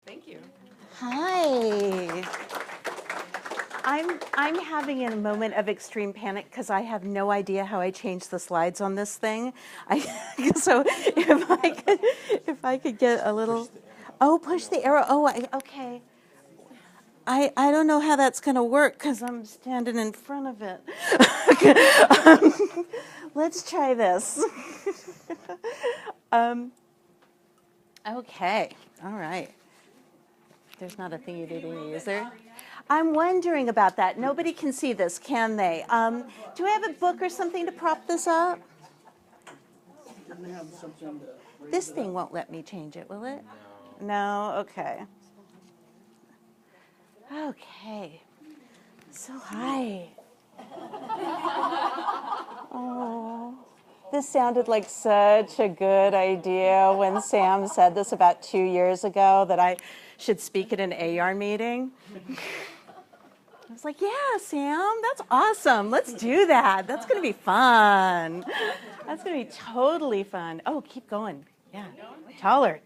Thank you. Hi. I'm having a moment of extreme panic because I have no idea how I change the slides on this thing. So if I could get a little, push the arrow. Okay. I don't know how that's going to work because I'm standing in front of it. Let's try this. Okay. All right. There's not a thingy doo is there? I'm wondering about that. Nobody can see this, can they? Do I have a book or something to prop this up? This thing won't let me change it, will it? No? Okay. Okay. So hi. Oh, this sounded like such a good idea when Sam said this about 2 years ago that I should speak at an AR meeting. I was like, yeah, Sam, that's awesome. Let's do that. That's going to be fun. That's going to be totally fun. Oh, keep going. Yeah. Taller.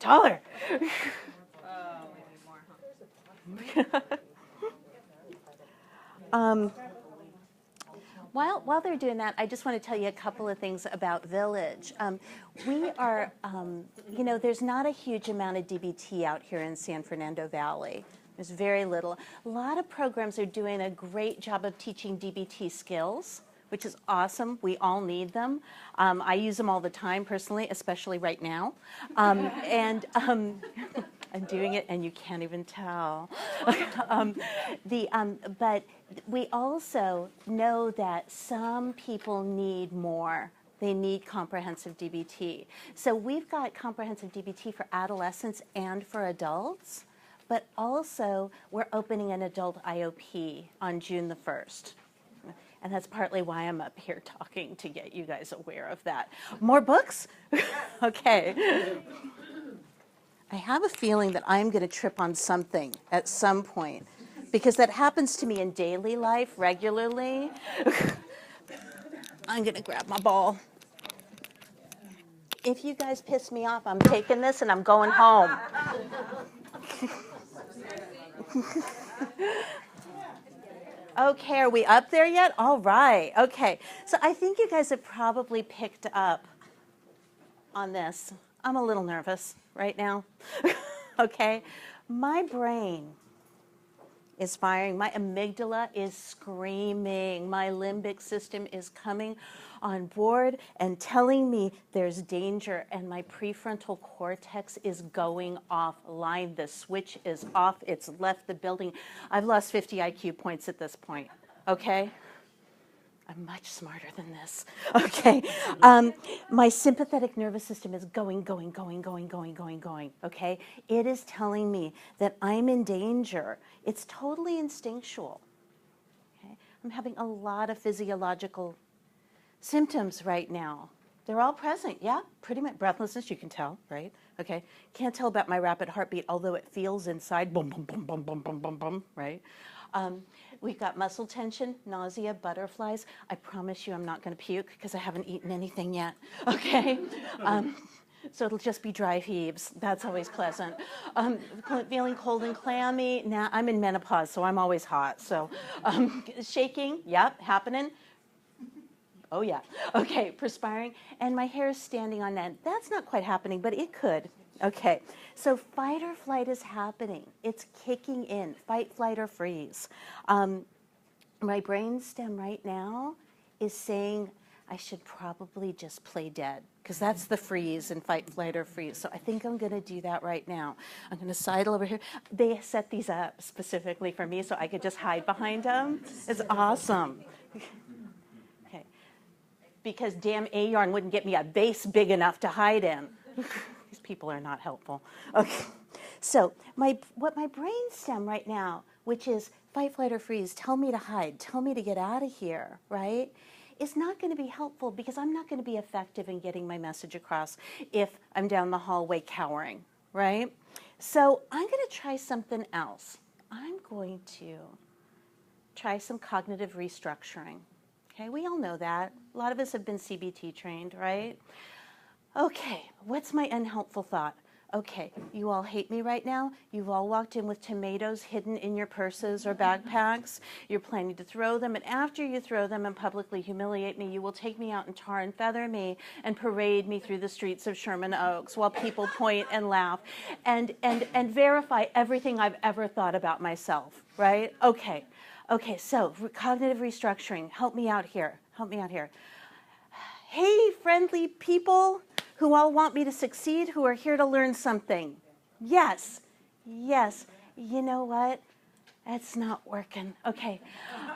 While they're doing that, I just want to tell you a couple of things about Village. We are, there's not a huge amount of DBT out here in San Fernando Valley. There's very little. A lot of programs are doing a great job of teaching DBT skills, which is awesome. We all need them. I use them all the time personally, especially right now. I'm doing it, and you can't even tell. But we also know that some people need more. They need comprehensive DBT. So we've got comprehensive DBT for adolescents and for adults, but also we're opening an adult IOP on June the 1st. And that's partly why I'm up here talking, to get you guys aware of that. More books? Okay. I have a feeling that I'm going to trip on something at some point, because that happens to me in daily life regularly. I'm going to grab my ball. If you guys piss me off, I'm taking this and I'm going home. Okay, are we up there yet? All right. Okay. So I think you guys have probably picked up on this. I'm a little nervous right now. Okay. My brain is firing. My amygdala is screaming. My limbic system is coming on board and telling me there's danger, and my prefrontal cortex is going offline. The switch is off. It's left the building. I've lost 50 IQ points at this point, okay? I'm much smarter than this. Okay. My sympathetic nervous system is going, okay? It is telling me that I'm in danger. It's totally instinctual. Okay? I'm having a lot of physiological symptoms right now. They're all present, yeah? Pretty much. Breathlessness, you can tell, right? Okay. Can't tell about my rapid heartbeat, although it feels inside, boom, boom, boom, boom, boom, boom, boom, boom, right? We've got muscle tension, nausea, butterflies. I promise you I'm not going to puke because I haven't eaten anything yet, okay? So it'll just be dry heaves. That's always pleasant. Feeling cold and clammy. Now I'm in menopause, so I'm always hot. So shaking, yep, happening. Oh, yeah. Okay, perspiring. And my hair is standing on end. That's not quite happening, but it could. Okay, so fight or flight is happening. It's kicking in. Fight, flight, or freeze. My brainstem right now is saying I should probably just play dead, because that's the freeze and fight, flight, or freeze. So I think I'm going to do that right now. I'm going to sidle over here. They set these up specifically for me so I could just hide behind them. It's awesome. Okay. Because damn A-yarn wouldn't get me a base big enough to hide in. These people are not helpful. Okay. So what my brainstem right now, which is fight, flight, or freeze, tell me to hide, tell me to get out of here, right, is not going to be helpful, because I'm not going to be effective in getting my message across if I'm down the hallway cowering, right? So I'm going to try something else. I'm going to try some cognitive restructuring. Okay, we all know that. A lot of us have been CBT trained, right? Okay, what's my unhelpful thought? Okay, you all hate me right now. You've all walked in with tomatoes hidden in your purses or backpacks. You're planning to throw them, and after you throw them and publicly humiliate me, you will take me out and tar and feather me and parade me through the streets of Sherman Oaks while people point and laugh and verify everything I've ever thought about myself, right? Okay, so cognitive restructuring. Help me out here. Hey, friendly people who all want me to succeed, who are here to learn something. Yes. You know what? It's not working. Okay,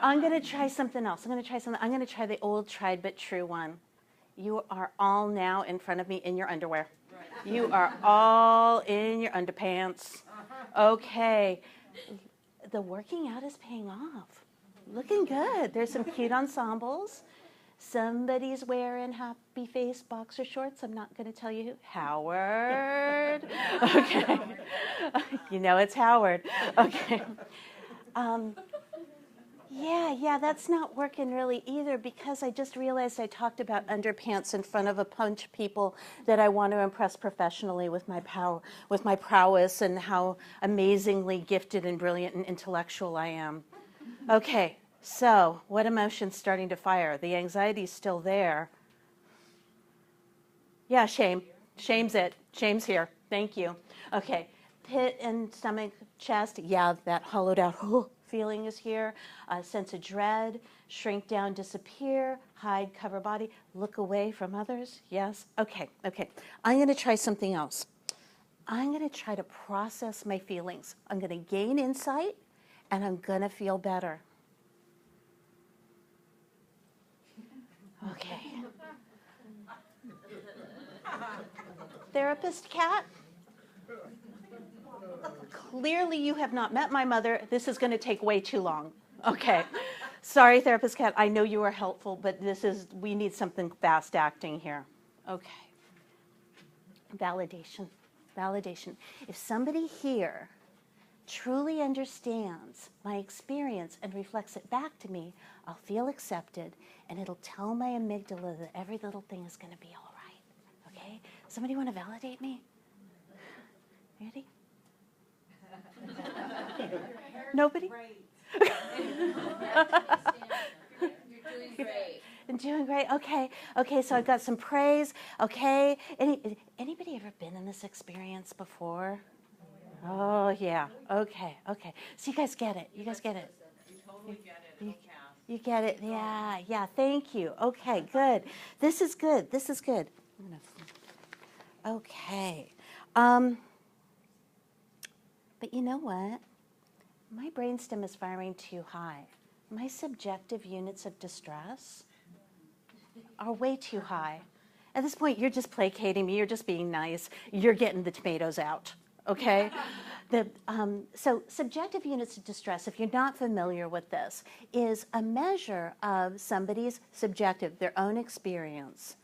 I'm going to try something else. I'm going to try the old tried but true one. You are all now in front of me in your underwear. You are all in your underpants. Okay. The working out is paying off. Looking good. There's some cute ensembles. Somebody's wearing happy face boxer shorts. I'm not going to tell you who. Howard. Okay. You know it's Howard. Okay. Yeah, that's not working really either, because I just realized I talked about underpants in front of a bunch of people that I want to impress professionally with my prowess and how amazingly gifted and brilliant and intellectual I am. Okay. So, what emotion's starting to fire? The anxiety's still there. Yeah, shame. Shame's it. Shame's here. Thank you. Okay. Pit and stomach, chest. Yeah, that hollowed out feeling is here. A sense of dread. Shrink down, disappear. Hide, cover body. Look away from others. Yes. Okay. I'm going to try something else. I'm going to try to process my feelings. I'm going to gain insight, and I'm going to feel better. Okay. Therapist cat? Clearly you have not met my mother. This is going to take way too long. Okay. Sorry, therapist cat. I know you are helpful, but we need something fast acting here. Okay. Validation. If somebody here truly understands my experience and reflects it back to me, I'll feel accepted, and it'll tell my amygdala that every little thing is going to be all right. Okay? Somebody want to validate me? Ready? Nobody? You're doing great. I'm doing great. Okay, so I've got some praise. Okay. Anybody ever been in this experience before? Oh, yeah. Okay. So you guys get it. You totally get it. You get it. Yeah. Thank you. Okay, good. This is good. Okay. But you know what? My brainstem is firing too high. My subjective units of distress are way too high. At this point, you're just placating me. You're just being nice. You're getting the tomatoes out. Okay? So subjective units of distress, if you're not familiar with this, is a measure of somebody's subjective, their own experience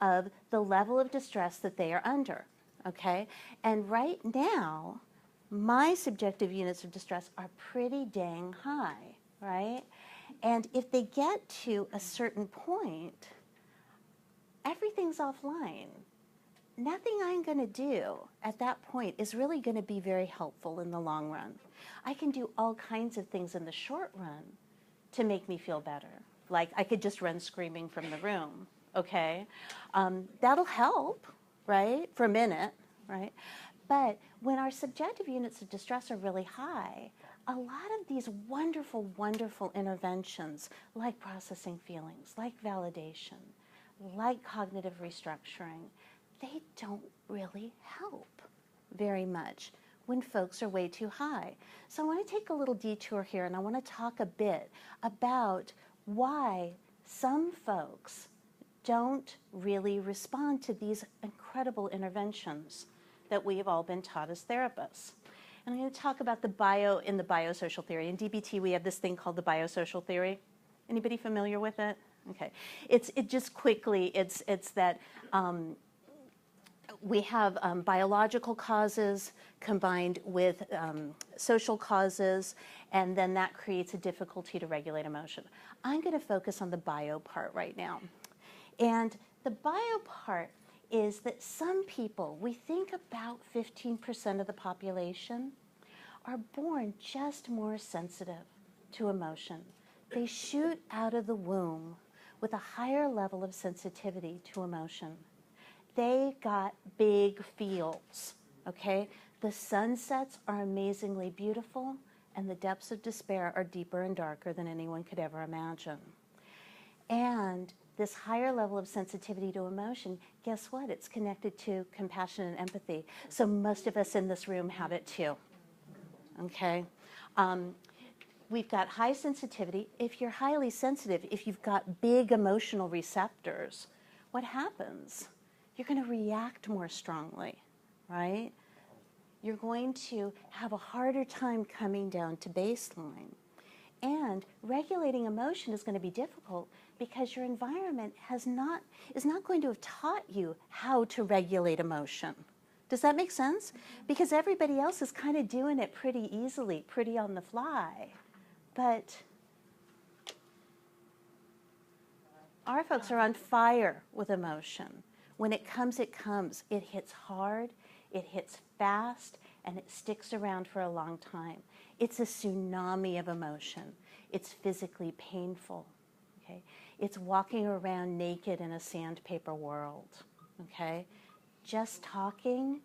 of the level of distress that they are under. Okay? And right now, my subjective units of distress are pretty dang high, right? And if they get to a certain point, everything's offline. Nothing I'm going to do at that point is really going to be very helpful in the long run. I can do all kinds of things in the short run to make me feel better. Like I could just run screaming from the room, okay? That'll help, right, for a minute, right? But when our subjective units of distress are really high, a lot of these wonderful, wonderful interventions, like processing feelings, like validation, like cognitive restructuring, they don't really help very much when folks are way too high. So I want to take a little detour here, and I want to talk a bit about why some folks don't really respond to these incredible interventions that we have all been taught as therapists. And I'm going to talk about the biosocial theory. In DBT, we have this thing called the biosocial theory. Anybody familiar with it? Okay. It's that we have biological causes combined with social causes, and then that creates a difficulty to regulate emotion. I'm going to focus on the bio part right now. And the bio part is that some people, we think about 15% of the population, are born just more sensitive to emotion. They shoot out of the womb with a higher level of sensitivity to emotion. They got big fields, okay? The sunsets are amazingly beautiful, and the depths of despair are deeper and darker than anyone could ever imagine. And this higher level of sensitivity to emotion, guess what? It's connected to compassion and empathy. So most of us in this room have it too, okay? We've got high sensitivity. If you're highly sensitive, if you've got big emotional receptors, what happens? You're going to react more strongly, right? You're going to have a harder time coming down to baseline. And regulating emotion is going to be difficult because your environment is not going to have taught you how to regulate emotion. Does that make sense? Because everybody else is kind of doing it pretty easily, pretty on the fly. But our folks are on fire with emotion. When it comes, it comes. It hits hard, it hits fast, and it sticks around for a long time. It's a tsunami of emotion. It's physically painful, okay? It's walking around naked in a sandpaper world, okay? Just talking,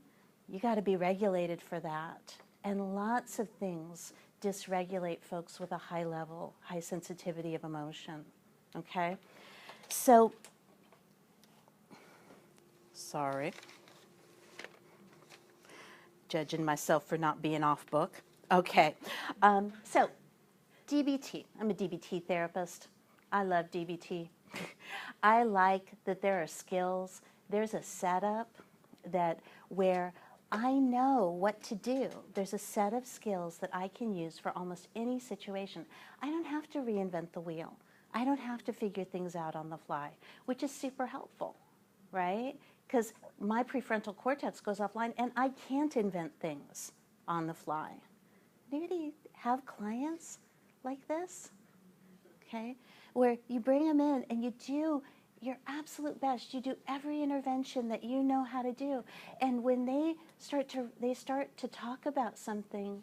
you got to be regulated for that. And lots of things dysregulate folks with a high level, high sensitivity of emotion, okay? So, sorry. Judging myself for not being off book. Okay, so DBT. I'm a DBT therapist. I love DBT. I like that there are skills. There's a setup where I know what to do. There's a set of skills that I can use for almost any situation. I don't have to reinvent the wheel. I don't have to figure things out on the fly, which is super helpful, right? Because my prefrontal cortex goes offline and I can't invent things on the fly. Anybody have clients like this? Okay, where you bring them in and you do your absolute best. You do every intervention that you know how to do. And when they start to talk about something,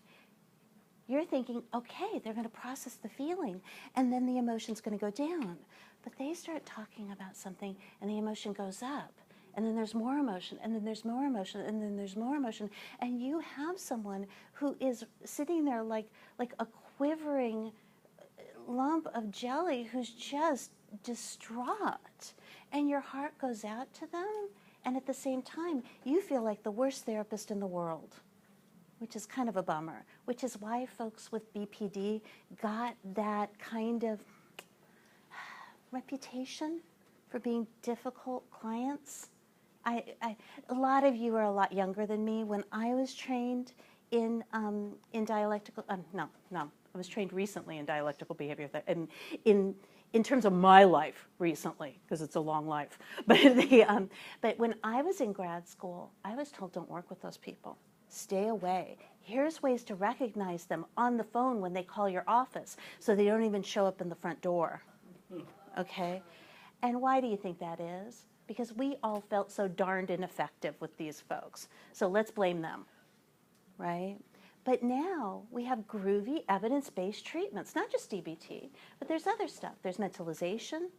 you're thinking, okay, they're going to process the feeling, and then the emotion's going to go down. But they start talking about something, and the emotion goes up. And then there's more emotion, and then there's more emotion, and then there's more emotion. And you have someone who is sitting there like a quivering lump of jelly who's just distraught. And your heart goes out to them, and at the same time, you feel like the worst therapist in the world, which is kind of a bummer, which is why folks with BPD got that kind of reputation for being difficult clients. A lot of you are a lot younger than me. When I was trained in dialectical, I was trained recently in dialectical behavior, in terms of my life recently, because it's a long life. But when I was in grad school, I was told, don't work with those people. Stay away. Here's ways to recognize them on the phone when they call your office, so they don't even show up in the front door. Okay? And why do you think that is? Because we all felt so darned ineffective with these folks. So let's blame them, right? But now we have groovy evidence-based treatments, not just DBT, but there's other stuff. There's mentalization,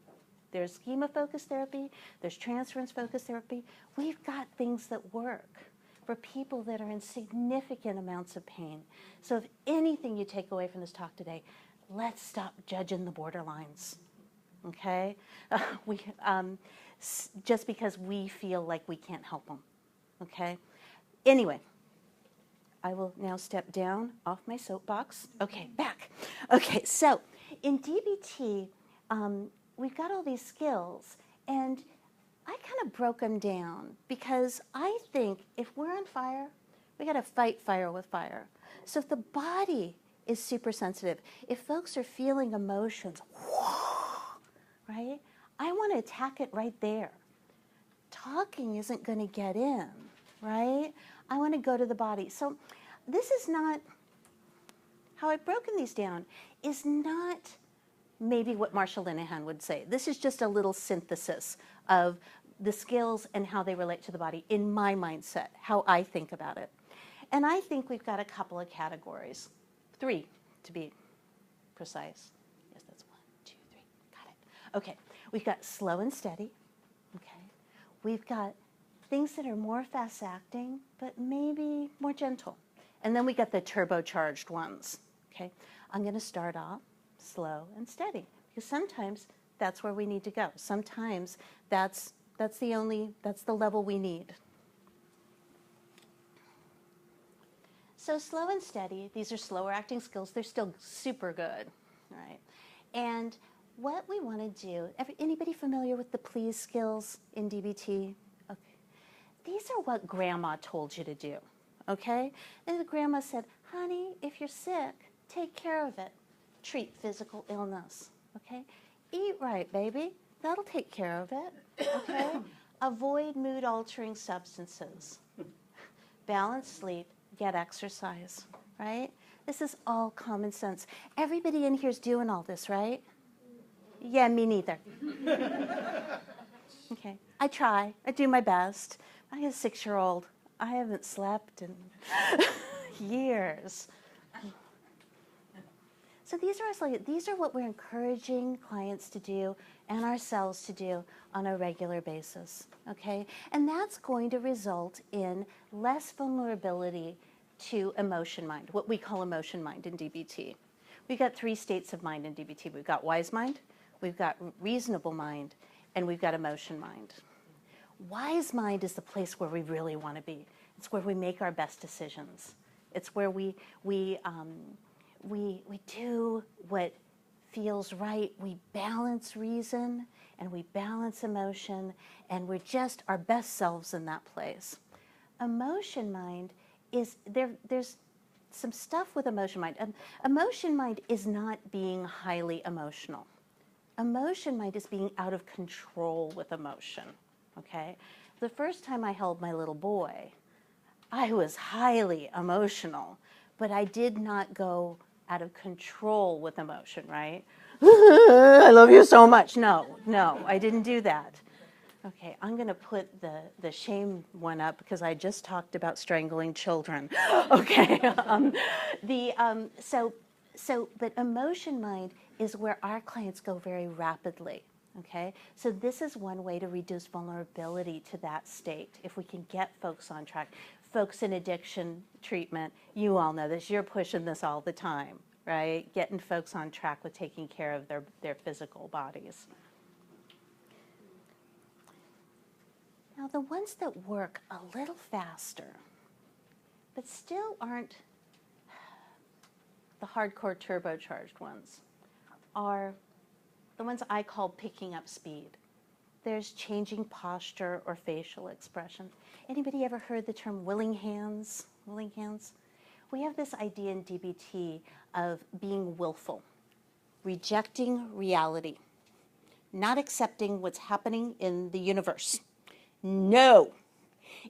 there's schema-focused therapy, there's transference-focused therapy. We've got things that work for people that are in significant amounts of pain. So if anything you take away from this talk today, let's stop judging the borderlines, okay? Just because we feel like we can't help them, okay? Anyway, I will now step down off my soapbox. Okay, back. Okay, so in DBT, we've got all these skills, and I kind of broke them down because I think if we're on fire, we got to fight fire with fire. So if the body is super sensitive, if folks are feeling emotions, right? I want to attack it right there. Talking isn't going to get in, right? I want to go to the body. So this is not, how I've broken these down is not maybe what Marsha Linehan would say. This is just a little synthesis of the skills and how they relate to the body in my mindset, how I think about it. And I think we've got a couple of categories, 3 to be precise. Yes, that's 1, 2, 3, got it. Okay, we've got slow and steady, okay. We've got things that are more fast acting, but maybe more gentle. And then we got the turbocharged ones, okay. I'm gonna start off slow and steady, because sometimes that's where we need to go. Sometimes that's the level we need. So slow and steady, these are slower acting skills. They're still super good, all right? And what we want to do, anybody familiar with the please skills in DBT? Okay. These are what grandma told you to do, okay? And the grandma said, honey, if you're sick, take care of it. Treat physical illness, okay? Eat right, baby. That'll take care of it, okay? Avoid mood-altering substances. Balance sleep. Get exercise, right? This is all common sense. Everybody in here is doing all this, right? Yeah, me neither. Okay, I try. I do my best. I have a 6-year-old. I haven't slept in years. So these are what we're encouraging clients to do and ourselves to do on a regular basis, okay? And that's going to result in less vulnerability to emotion mind, what we call emotion mind in DBT. We've got 3 states of mind in DBT. We've got wise mind, we've got reasonable mind, and we've got emotion mind. Wise mind is the place where we really want to be. It's where we make our best decisions. It's where we do what feels right. We balance reason and we balance emotion, and we're just our best selves in that place. Emotion mind is there's some stuff with emotion mind. Emotion mind is not being highly emotional. Emotion mind is being out of control with emotion, okay? The first time I held my little boy, I was highly emotional, but I did not go out of control with emotion, right? I love you so much. No, I didn't do that. Okay, I'm going to put the shame one up because I just talked about strangling children. Okay, but emotion mind is where our clients go very rapidly. Okay, so this is one way to reduce vulnerability to that state. If we can get folks on track, folks in addiction treatment, you all know this. You're pushing this all the time, right? Getting folks on track with taking care of their physical bodies. Now, the ones that work a little faster, but still aren't the hardcore turbocharged ones, are the ones I call picking up speed. There's changing posture or facial expression. Anybody ever heard the term willing hands? Willing hands? We have this idea in DBT of being willful, rejecting reality, not accepting what's happening in the universe. No,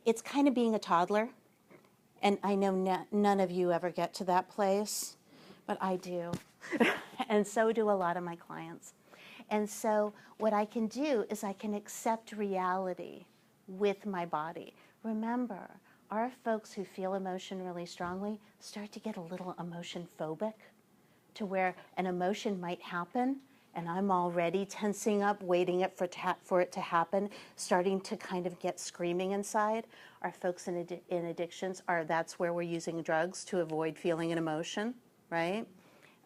it's kind of being a toddler, and I know none of you ever get to that place, but I do, and so do a lot of my clients. And so what I can do is I can accept reality with my body. Remember, our folks who feel emotion really strongly start to get a little emotion phobic, to where an emotion might happen, and I'm already tensing up, waiting for it to happen, starting to kind of get screaming inside. Our folks in addictions, that's where we're using drugs to avoid feeling an emotion, right?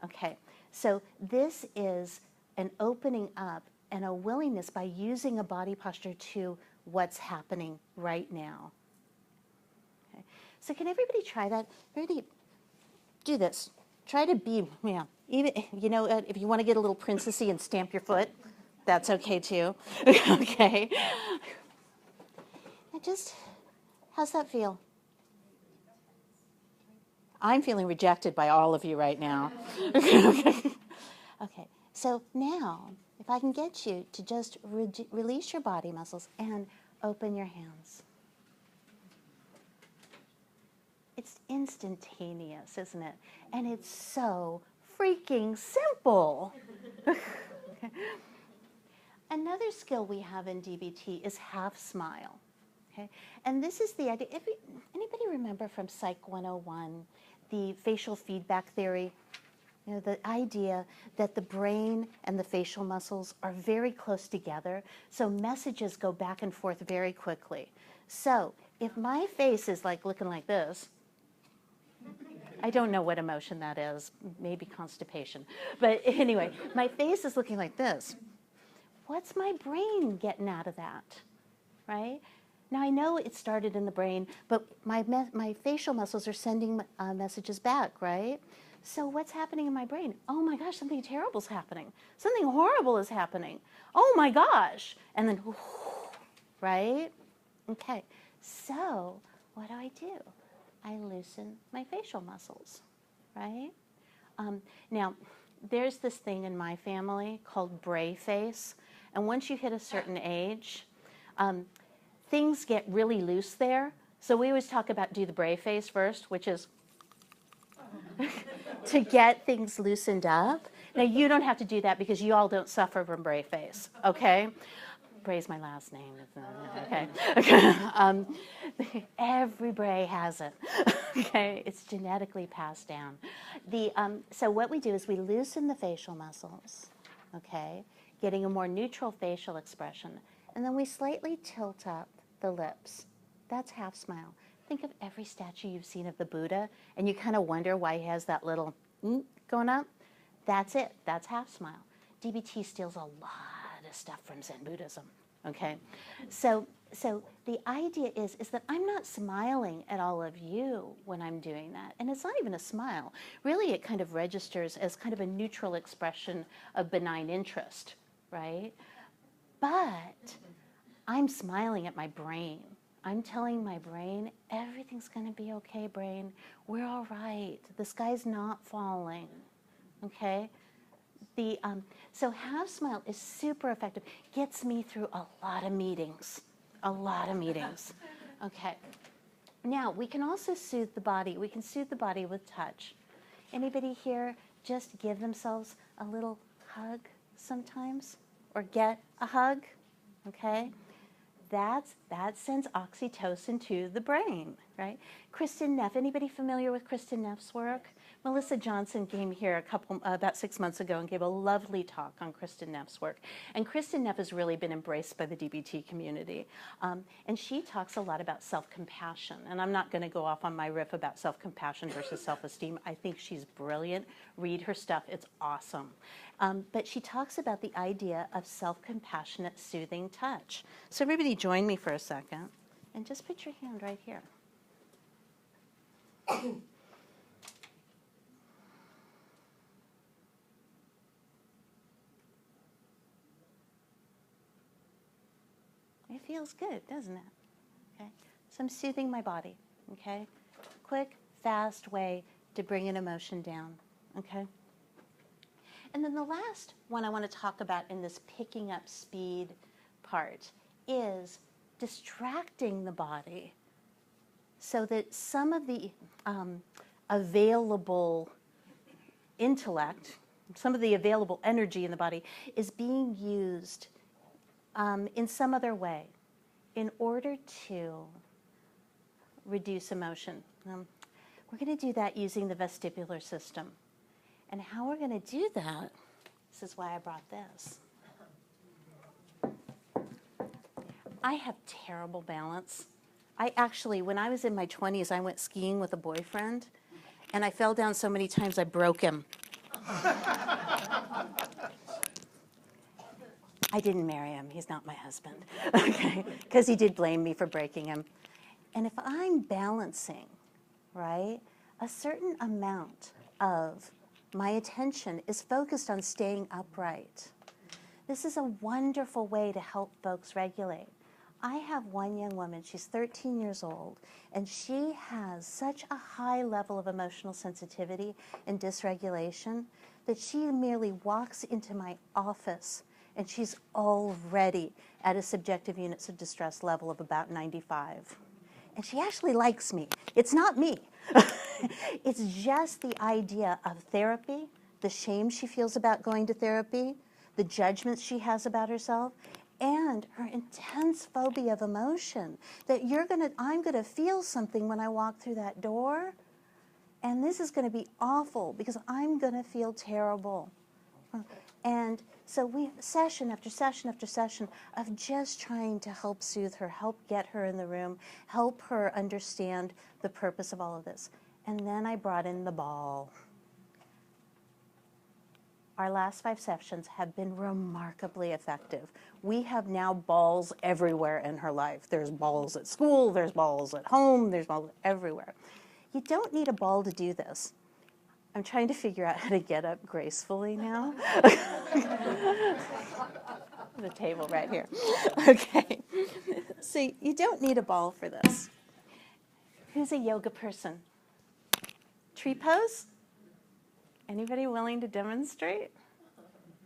Okay, so this is an opening up and a willingness by using a body posture to what's happening right now. Okay. So can everybody try that? Everybody do this. Try to be, even, if you want to get a little princessy and stamp your foot, that's okay too. Okay. And just, how's that feel? I'm feeling rejected by all of you right now. Okay, so now, if I can get you to just release your body muscles and open your hands. It's instantaneous, isn't it? And it's so freaking simple. Another skill we have in DBT is half smile. Okay? And this is the idea. Anybody remember from Psych 101 the facial feedback theory? You know, the idea that the brain and the facial muscles are very close together, so messages go back and forth very quickly. So if my face is like looking like this, I don't know what emotion that is, maybe constipation. But anyway, my face is looking like this. What's my brain getting out of that, right? Now, I know it started in the brain, but my facial muscles are sending messages back, right? So what's happening in my brain? Oh my gosh, something terrible is happening. Something horrible is happening. Oh my gosh. And then, right? Okay, so what do? I loosen my facial muscles, right? Now, there's this thing in my family called Bray face. And once you hit a certain age, things get really loose there. So we always talk about do the Bray face first, which is to get things loosened up. Now, you don't have to do that because you all don't suffer from Bray face, okay? Bray's my last name, okay? Every Bray has it, okay? It's genetically passed down. So what we do is we loosen the facial muscles, okay? Getting a more neutral facial expression. And then we slightly tilt up the lips. That's half smile. Think of every statue you've seen of the Buddha, and you kind of wonder why he has that little going up. That's it. That's half smile. DBT steals a lot of stuff from Zen Buddhism, okay? So the idea is that I'm not smiling at all of you when I'm doing that, and it's not even a smile. Really, it kind of registers as kind of a neutral expression of benign interest, right? But I'm smiling at my brain. I'm telling my brain, everything's going to be okay, brain. We're all right. The sky's not falling, okay? So half smile is super effective. Gets me through a lot of meetings, okay? Now, we can also soothe the body. We can soothe the body with touch. Anybody here just give themselves a little hug sometimes? Or get a hug, okay? That sends oxytocin to the brain, right? Kristin Neff, anybody familiar with Kristin Neff's work? Melissa Johnson came here about 6 months ago and gave a lovely talk on Kristin Neff's work. And Kristin Neff has really been embraced by the DBT community. And she talks a lot about self-compassion. And I'm not going to go off on my riff about self-compassion versus self-esteem. I think she's brilliant. Read her stuff. It's awesome. But she talks about the idea of self-compassionate, soothing touch. So everybody join me for a second. And just put your hand right here. It feels good, doesn't it? Okay. So I'm soothing my body, okay? Quick, fast way to bring an emotion down, okay? And then the last one I want to talk about in this picking up speed part is distracting the body so that some of the available intellect, some of the available energy in the body is being used in some other way in order to reduce emotion. We're going to do that using the vestibular system. And how we're going to do that, this is why I brought this. I have terrible balance. I actually, when I was in my 20s, I went skiing with a boyfriend, and I fell down so many times I broke him. I didn't marry him. He's not my husband, okay? Because he did blame me for breaking him. And if I'm balancing, right, a certain amount of my attention is focused on staying upright. This is a wonderful way to help folks regulate. I have one young woman, she's 13 years old, and she has such a high level of emotional sensitivity and dysregulation that she merely walks into my office and she's already at a subjective units of distress level of about 95. And she actually likes me. It's not me. It's just the idea of therapy, the shame she feels about going to therapy, the the judgments she has about herself, and her intense phobia of emotion, that I'm gonna feel something when I walk through that door, and this is gonna be awful because I'm gonna feel terrible. And so we, session after session after session of just trying to help soothe her, help get her in the room, help her understand the purpose of all of this. And then I brought in the ball. Our last 5 sessions have been remarkably effective. We have now balls everywhere in her life. There's balls at school, there's balls at home, there's balls everywhere. You don't need a ball to do this. I'm trying to figure out how to get up gracefully now. The table right here. Okay. So you don't need a ball for this. Who's a yoga person? Tree pose? Anybody willing to demonstrate?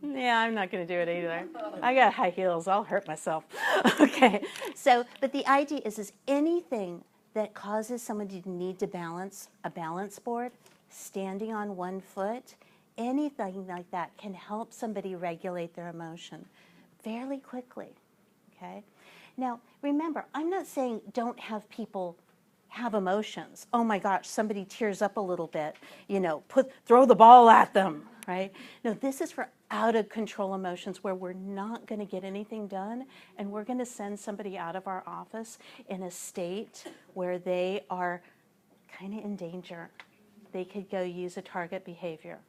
Yeah, I'm not going to do it either. I got high heels. I'll hurt myself. Okay. So, but the idea is anything that causes someone to need to balance a balance board, standing on one foot, anything like that can help somebody regulate their emotion fairly quickly. Okay. Now, remember, I'm not saying don't have people have emotions. Oh my gosh, somebody tears up a little bit, throw the ball at them, right? No, this is for out of control emotions where we're not going to get anything done, and we're going to send somebody out of our office in a state where they are kind of in danger. They could go use a target behavior.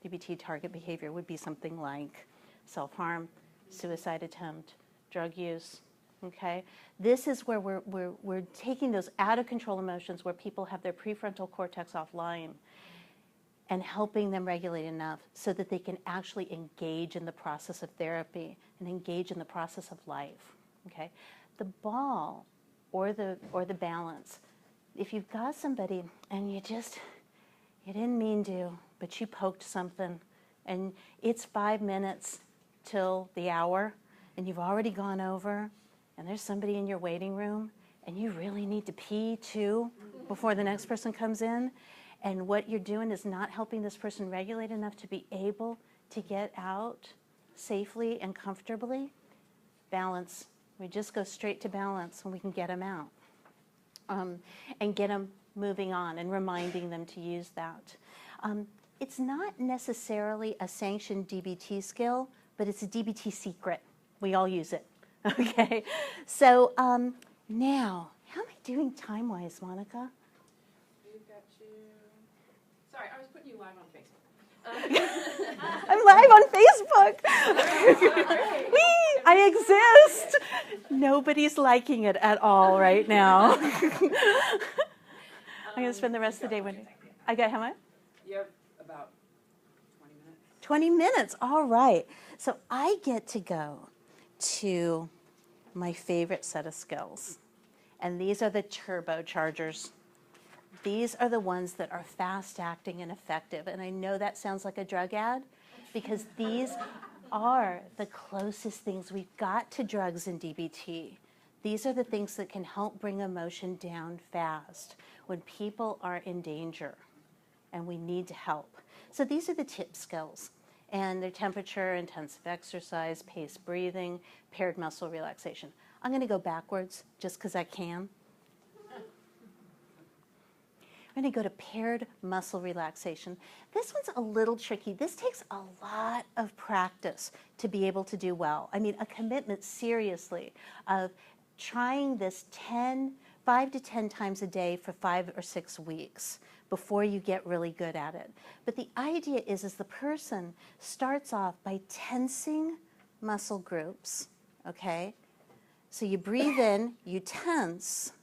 DBT target behavior would be something like self-harm, suicide attempt, drug use. Okay, this is where we're taking those out of control emotions where people have their prefrontal cortex offline and helping them regulate enough so that they can actually engage in the process of therapy and engage in the process of life. Okay, the ball or the balance. If you've got somebody and you didn't mean to, but you poked something, and it's 5 minutes till the hour, and you've already gone over. And there's somebody in your waiting room, and you really need to pee too before the next person comes in, and what you're doing is not helping this person regulate enough to be able to get out safely and comfortably, balance. We just go straight to balance, and we can get them out and get them moving on and reminding them to use that. It's not necessarily a sanctioned DBT skill, but it's a DBT secret. We all use it. Okay, so now, how am I doing time-wise, Monica? We've got you. Sorry, I was putting you live on Facebook. I'm live on Facebook. Whee! I exist. Nobody's liking it at all right now. I'm going to spend the rest of the day with. I got how much? You have about 20 minutes. 20 minutes. All right. So I get to go to my favorite set of skills. And these are the turbochargers. These are the ones that are fast acting and effective. And I know that sounds like a drug ad because these are the closest things we've got to drugs in DBT. These are the things that can help bring emotion down fast when people are in danger and we need to help. So these are the tip skills. And their temperature, intensive exercise, paced breathing, paired muscle relaxation. I'm going to go backwards just because I can. I'm going to go to paired muscle relaxation. This one's a little tricky. This takes a lot of practice to be able to do well. I mean, a commitment seriously of trying this 5 to 10 times a day for 5 or 6 weeks before you get really good at it. But the idea is the person starts off by tensing muscle groups, okay? So you breathe in, you tense.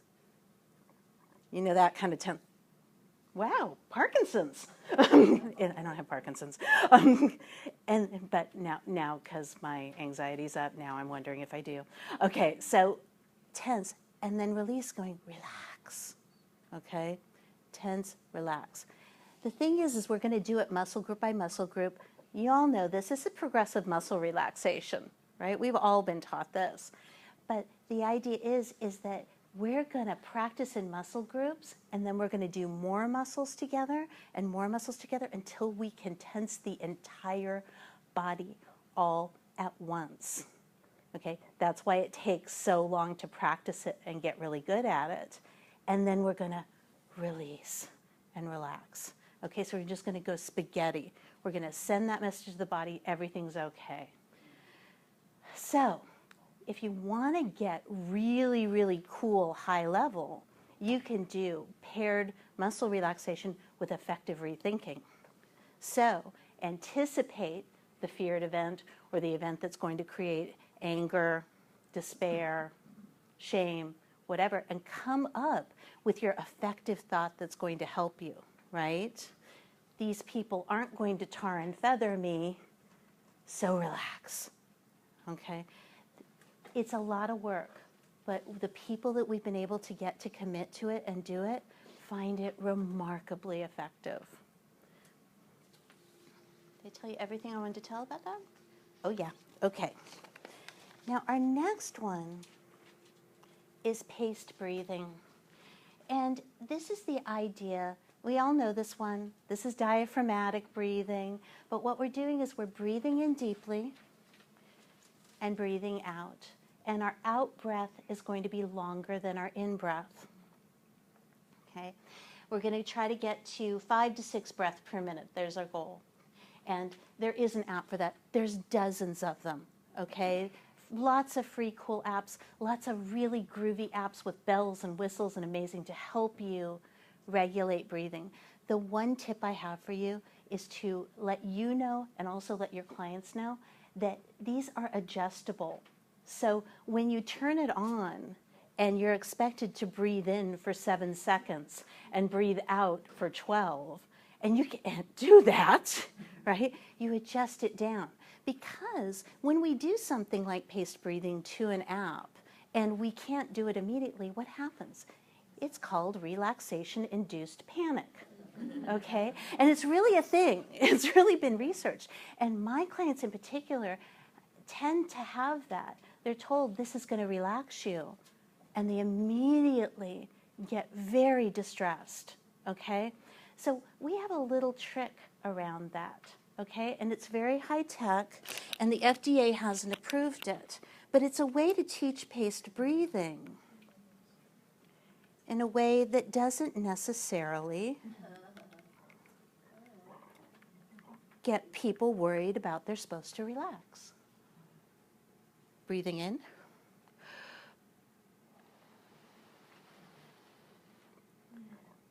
You know that kind of tense. Wow, Parkinson's. I don't have Parkinson's. But now, because my anxiety's up, now I'm wondering if I do. Okay, so tense, and then release, going, relax, okay? Tense, relax. The thing is we're going to do it muscle group by muscle group. You all know this is a progressive muscle relaxation, right? We've all been taught this. But the idea is that we're going to practice in muscle groups, and then we're going to do more muscles together until we can tense the entire body all at once. Okay, that's why it takes so long to practice it and get really good at it. And then we're going to release and relax. Okay, so we're just going to go spaghetti. We're going to send that message to the body, everything's okay. So, if you want to get really, really cool, high level, you can do paired muscle relaxation with effective rethinking. So, anticipate the feared event or the event that's going to create anger, despair, shame, whatever, and come up with your effective thought that's going to help you, right? These people aren't going to tar and feather me, so relax, okay? It's a lot of work, but the people that we've been able to get to commit to it and do it find it remarkably effective. Did I tell you everything I wanted to tell about that? Oh yeah, okay. Now our next one is paced breathing. And this is the idea, we all know this one, this is diaphragmatic breathing, but what we're doing is we're breathing in deeply and breathing out. And our out breath is going to be longer than our in breath. Okay? We're going to try to get to 5 to 6 breaths per minute. There's our goal. And there is an app for that. There's dozens of them. Okay? Lots of free cool apps, lots of really groovy apps with bells and whistles and amazing to help you regulate breathing. The one tip I have for you is to let you know and also let your clients know that these are adjustable. So when you turn it on and you're expected to breathe in for 7 seconds and breathe out for 12, and you can't do that, right? You adjust it down. Because when we do something like paced breathing to an app and we can't do it immediately, what happens? It's called relaxation-induced panic, okay? And it's really a thing. It's really been researched. And my clients in particular tend to have that. They're told this is going to relax you, and they immediately get very distressed, okay? So we have a little trick around that. Okay, and it's very high tech, and the FDA hasn't approved it. But it's a way to teach paced breathing in a way that doesn't necessarily get people worried about they're supposed to relax. Breathing in.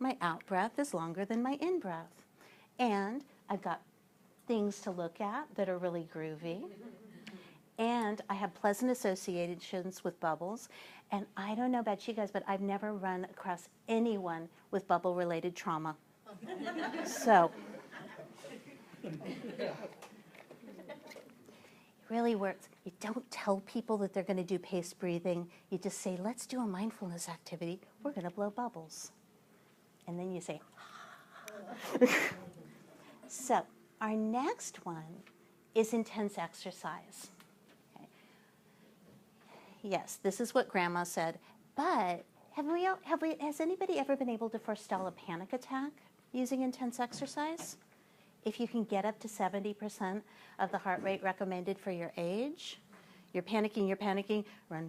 My out breath is longer than my in breath. And I've got things to look at that are really groovy. And I have pleasant associations with bubbles. And I don't know about you guys, but I've never run across anyone with bubble-related trauma. So, it really works. You don't tell people that they're going to do paced breathing. You just say, let's do a mindfulness activity. We're going to blow bubbles. And then you say, So, our next one is intense exercise. Okay. Yes, this is what Grandma said. But has anybody ever been able to forestall a panic attack using intense exercise? If you can get up to 70% of the heart rate recommended for your age, you're panicking, run.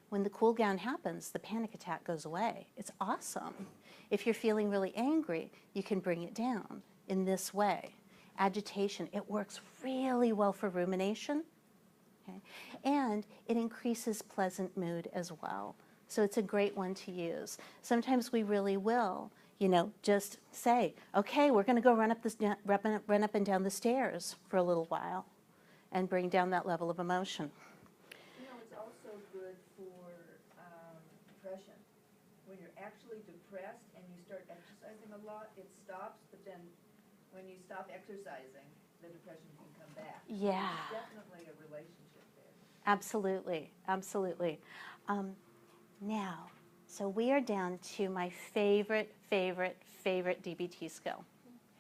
When the cool down happens, the panic attack goes away. It's awesome. If you're feeling really angry, you can bring it down in this way. Agitation, it works really well for rumination. Okay? And it increases pleasant mood as well. So it's a great one to use. Sometimes we really will, just say, okay, we're going to go run up and down the stairs for a little while and bring down that level of emotion. It's also good for depression. When you're actually depressed and you start exercising a lot, it stops, but then when you stop exercising, the depression can come back. Yeah. There's definitely a relationship there. Absolutely. Now, so we are down to my favorite DBT skill.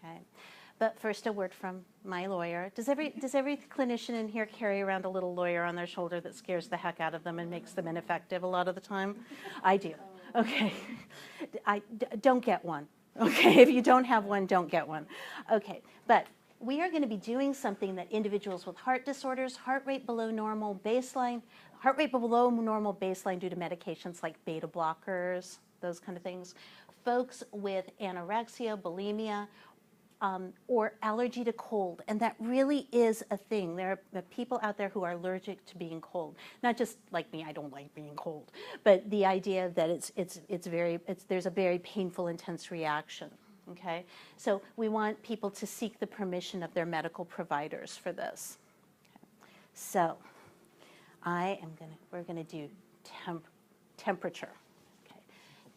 Okay. But first, a word from my lawyer. Does every clinician in here carry around a little lawyer on their shoulder that scares the heck out of them and makes them ineffective a lot of the time? I do. Okay. Don't get one. Okay, if you don't have one, don't get one. Okay, but we are going to be doing something that individuals with heart disorders, heart rate below normal baseline due to medications like beta blockers, those kind of things, folks with anorexia, bulimia, or allergy to cold, and that really is a thing. There are people out there who are allergic to being cold. Not just like me, I don't like being cold, but the idea that there's a very painful, intense reaction. Okay, so we want people to seek the permission of their medical providers for this. Okay. So we're gonna do temperature. Okay,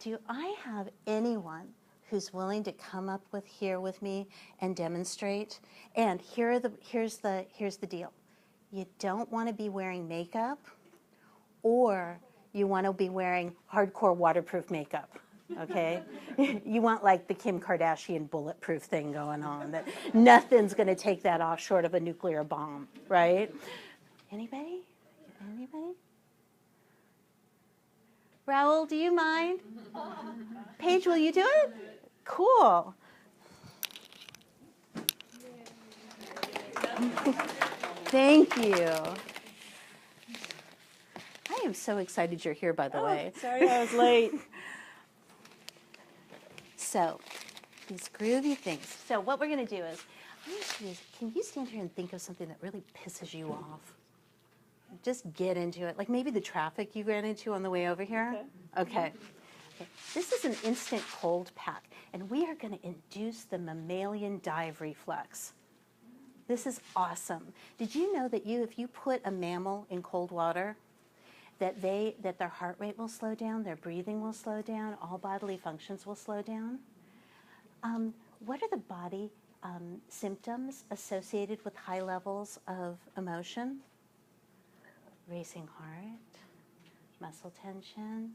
do I have anyone who's willing to come up here with me and demonstrate? And here's the deal. You don't want to be wearing makeup, or you want to be wearing hardcore waterproof makeup, okay? You want like the Kim Kardashian bulletproof thing going on, that nothing's going to take that off short of a nuclear bomb, right? Anybody? Anybody? Raoul, do you mind? Paige, will you do it? Cool. Thank you. I am so excited you're here, by the way. Sorry I was late. So, these groovy things. So what we're going to do is, can you stand here and think of something that really pisses you off? Just get into it. Like maybe the traffic you ran into on the way over here. Okay. This is an instant cold pack, and we are going to induce the mammalian dive reflex. This is awesome. Did you know that if you put a mammal in cold water, that their heart rate will slow down, their breathing will slow down, all bodily functions will slow down? What are the body symptoms associated with high levels of emotion? Racing heart, muscle tension,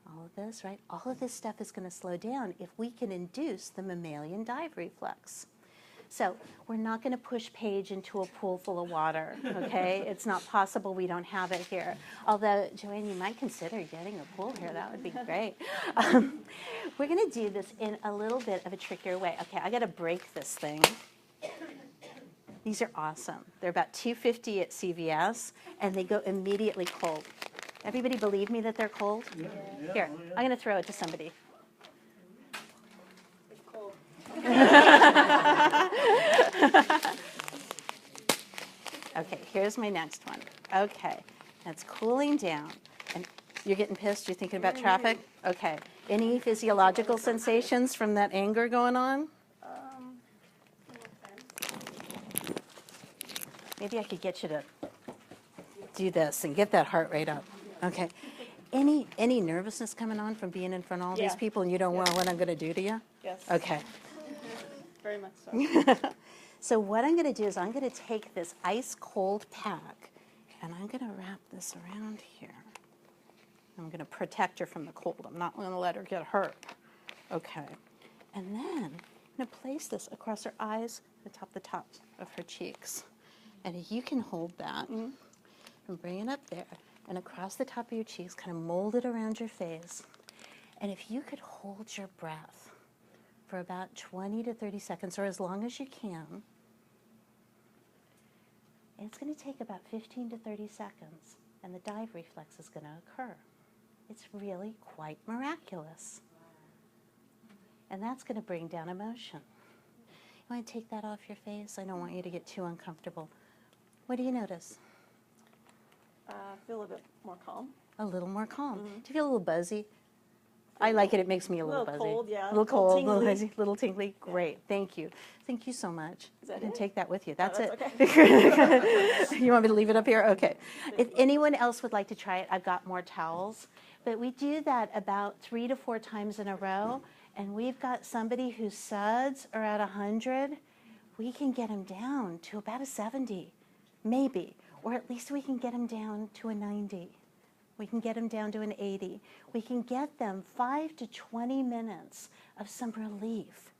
all of this, right? All of this stuff is going to slow down if we can induce the mammalian dive reflex. So we're not going to push Paige into a pool full of water, okay? It's not possible we don't have it here. Although, Joanne, you might consider getting a pool here. That would be great. We're going to do this in a little bit of a trickier way. Okay, I got to break this thing. These are awesome. They're about $2.50 at CVS, and they go immediately cold. Everybody believe me that they're cold? Yeah. Here, I'm going to throw it to somebody. It's cold. Okay, here's my next one. Okay, that's cooling down. And you're getting pissed? You're thinking about traffic? Okay. Any physiological sensations from that anger going on? Maybe I could get you to do this and get that heart rate up. Okay. Any nervousness coming on from being in front of all these people and you don't know what I'm going to do to you? Yes. Okay. Very much so. So what I'm going to do is I'm going to take this ice cold pack and I'm going to wrap this around here. I'm going to protect her from the cold. I'm not going to let her get hurt. Okay. And then I'm going to place this across her eyes, the tops of her cheeks. And you can hold that and bring it up there and across the top of your cheeks, kind of mold it around your face. And if you could hold your breath for about 20 to 30 seconds, or as long as you can, it's going to take about 15 to 30 seconds, and the dive reflex is going to occur. It's really quite miraculous. And that's going to bring down emotion. You want to take that off your face? I don't want you to get too uncomfortable. What do you notice? I feel a bit more calm. A little more calm. Do you feel a little buzzy? I like it. It makes me a little buzzy. Cold, yeah. A little cold, a little tingly. buzzy, little tingly. Great. Thank you. Thank you so much. Is that You can it? take that with you. That's it. Okay. You want me to leave it up here? Okay. If anyone else would like to try it, I've got more towels. But we do that about 3 to 4 times in a row, and we've got somebody whose SUDS are at 100. We can get them down to about a 70, maybe, or at least we can get them down to a 90. We can get them down to an 80. We can get them 5 to 20 minutes of some relief.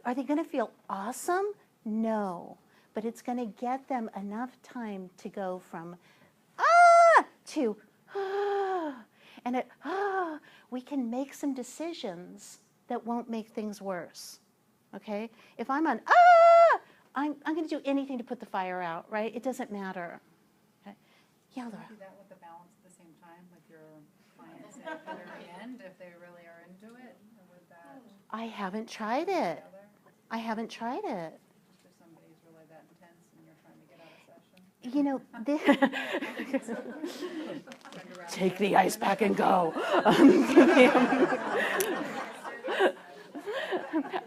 Are they going to feel awesome? No. But it's going to get them enough time to go from to and at we can make some decisions that won't make things worse. Okay? If I'm on I'm going to do anything to put the fire out, right? It doesn't matter. Okay. Yeah, Can Laura. you do that with the balance at the same time with your clients at the very end, if they really are into it? Or would that I haven't tried go it. together? I haven't tried it. Just if somebody's really that intense and you're trying to get out of session? You know, Turned around. take the ice pack and go.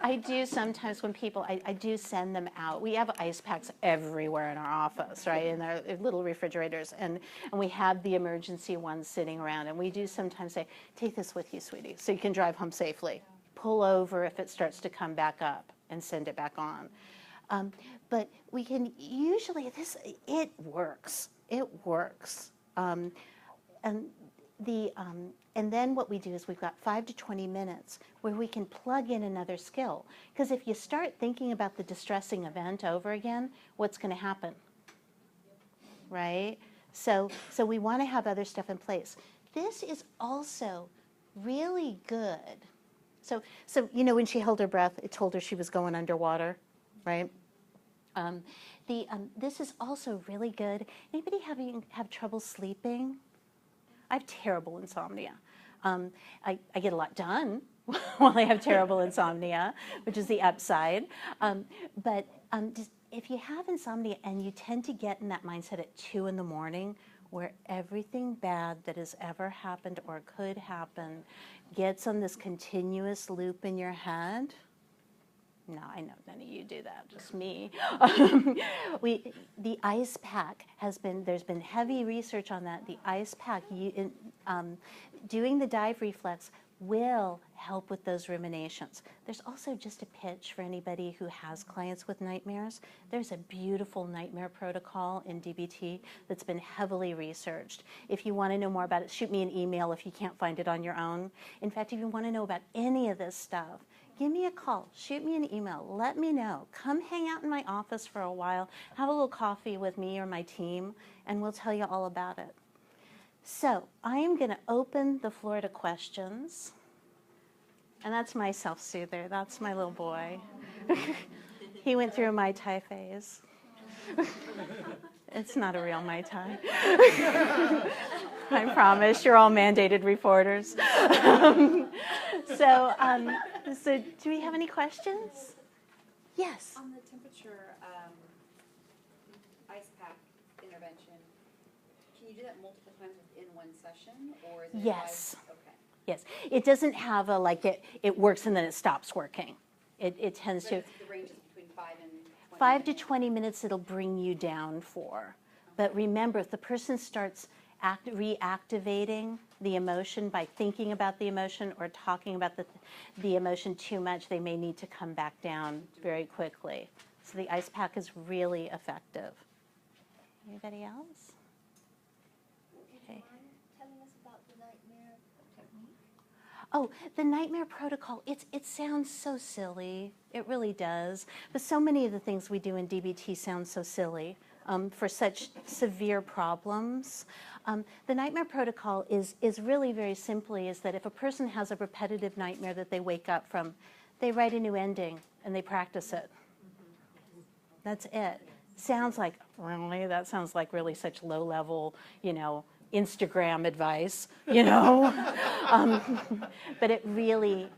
I do sometimes when people, I do send them out. We have ice packs everywhere in our office, right? In our little refrigerators. And we have the emergency ones sitting around. And we do sometimes say, take this with you, sweetie, so you can drive home safely. Pull over if it starts to come back up and send it back on. But we can usually, it works. It works. And then what we do is we've got 5 to 20 minutes where we can plug in another skill. Because if you start thinking about the distressing event over again, what's going to happen? Right? So we want to have other stuff in place. This is also really good. So you know, when she held her breath, it told her she was going underwater, right? This is also really good. Anybody have trouble sleeping? I have terrible insomnia. I get a lot done while I have terrible insomnia, which is the upside. But just, if you have insomnia and you tend to get in that mindset at 2 in the morning, where everything bad that has ever happened or could happen gets on this continuous loop in your head. No, I know none of you do that, just me. The ice pack there's been heavy research on that. The ice pack, doing the dive reflex will help with those ruminations. There's also just a pitch for anybody who has clients with nightmares. There's a beautiful nightmare protocol in DBT that's been heavily researched. If you want to know more about it, shoot me an email if you can't find it on your own. In fact, if you want to know about any of this stuff, give me a call, shoot me an email, let me know. Come hang out in my office for a while, have a little coffee with me or my team, and we'll tell you all about it. So I am going to open the floor to questions. And that's my self-soother. That's my little boy. He went through a Mai Tai phase. It's not a real Mai Tai. I promise, you're all mandated reporters. So do we have any questions? Yes. On the temperature ice pack intervention, can you do that multiple times within one session, or is it Yes. Okay. Yes. It doesn't have a, like, it works and then it stops working. It tends to. The range is between 5 and 20 5 to minutes. 20 minutes it'll bring you down for. But remember, if the person starts reactivating the emotion by thinking about the emotion or talking about the emotion too much, they may need to come back down very quickly. So the ice pack is really effective. Anybody else? Okay. Telling us about the nightmare technique? Oh, the nightmare protocol, it sounds so silly. It really does. But so many of the things we do in DBT sound so silly for such severe problems. The nightmare protocol is really very simply is that if a person has a repetitive nightmare that they wake up from, they write a new ending and they practice it. That's it. Sounds like, really? That sounds like really such low level, Instagram advice, but it really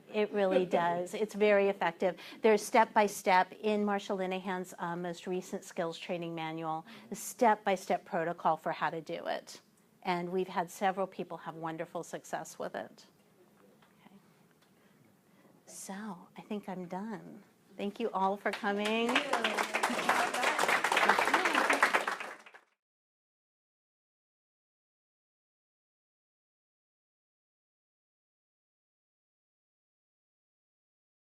does. It's very effective. There's step-by-step in Marsha Linehan's most recent skills training manual, a step-by-step protocol for how to do it. And we've had several people have wonderful success with it. Okay. So I think I'm done. Thank you all for coming.